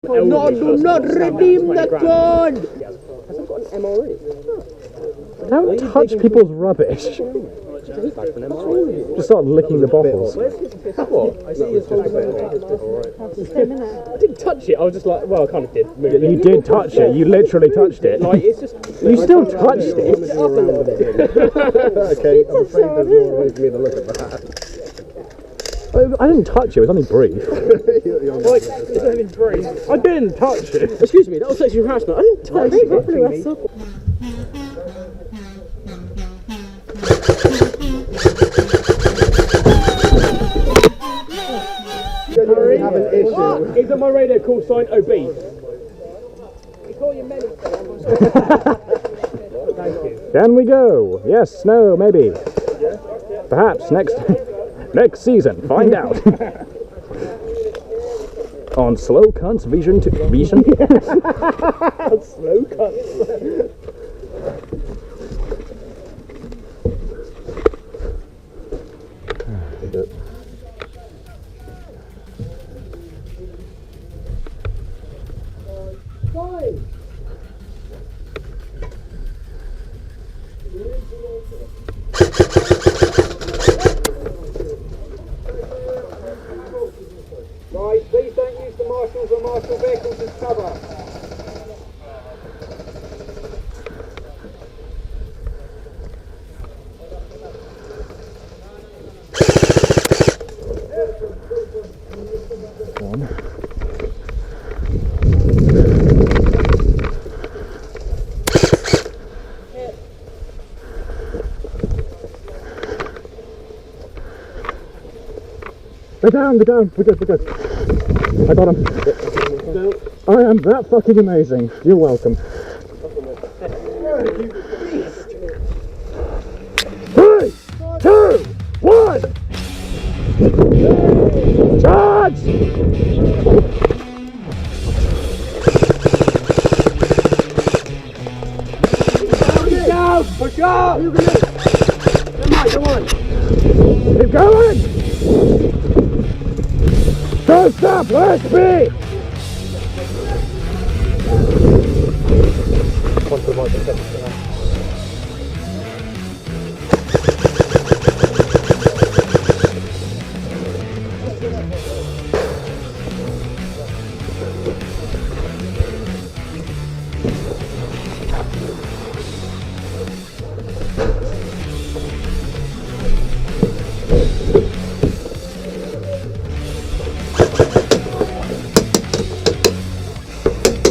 not redeem the code! Hasn't got an MRE. Don't touch people's rubbish. Just start licking the bottles. What? I see his whole I didn't touch it, I was just like, well, I kind of did. You did touch it, you literally touched it. Like, it's just... You still touched it. Okay, I'm afraid there's no way for me to look at that. I didn't touch it, it was only brief. Like, it's only brief. I didn't touch it. Excuse me, that was sexual harassment. I didn't touch it. Have an issue. Is on my radio call sign obese? We call you many. Thank you. Can we go? Yes, no, maybe. Perhaps next season. Find out. On Slow Cunts Vision 2. Vision? Slow cuts. Right, please don't use the marshals or marshal vehicles as cover. They're down, we're good. I got him. I am that fucking amazing. You're welcome. 3, 2, 1! Charge! Down! Push up! Come on! Keep going! Don't stop! Let's be!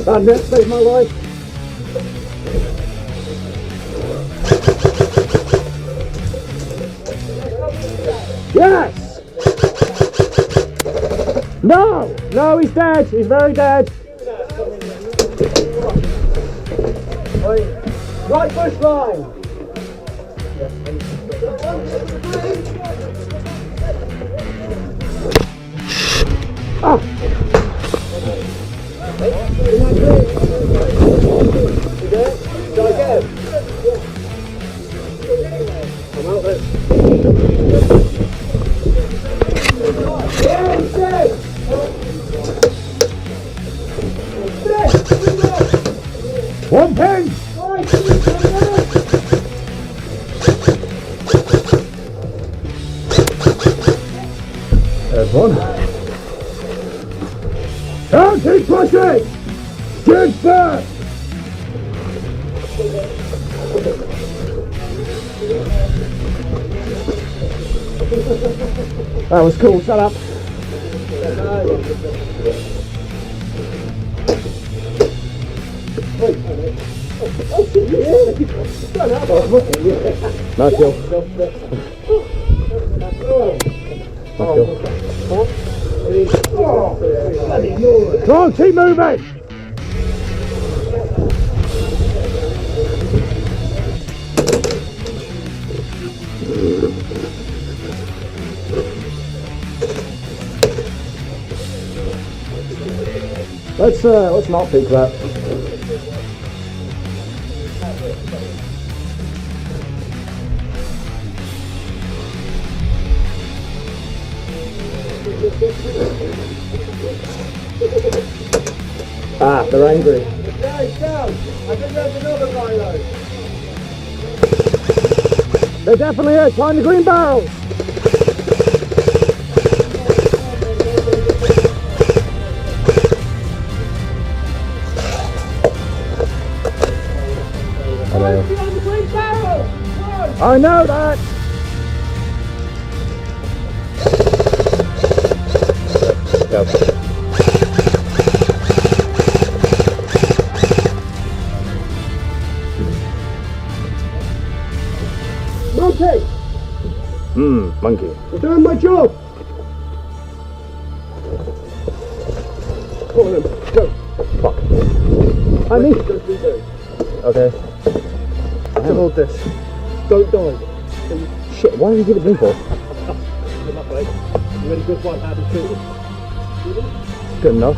That net saved my life. Yes! No! No, he's dead! He's very dead! Right bush line. Ah! One pin! There's one. Don't keep pushing! Good first! That was cool, shut up. Nice kill. Come on, keep moving! Let's not pick that. Ah, they're angry. Okay, down. I think there's another guy though. They're definitely here. Find the green barrel. I know that. Go. Monkey, Monkey. I'm doing my job. Come on then, go. Fuck. I need. Okay. Hold this. Don't die. Shit, why did you give it to me for? Good luck, mate. You ready to find how to shoot it? Good enough.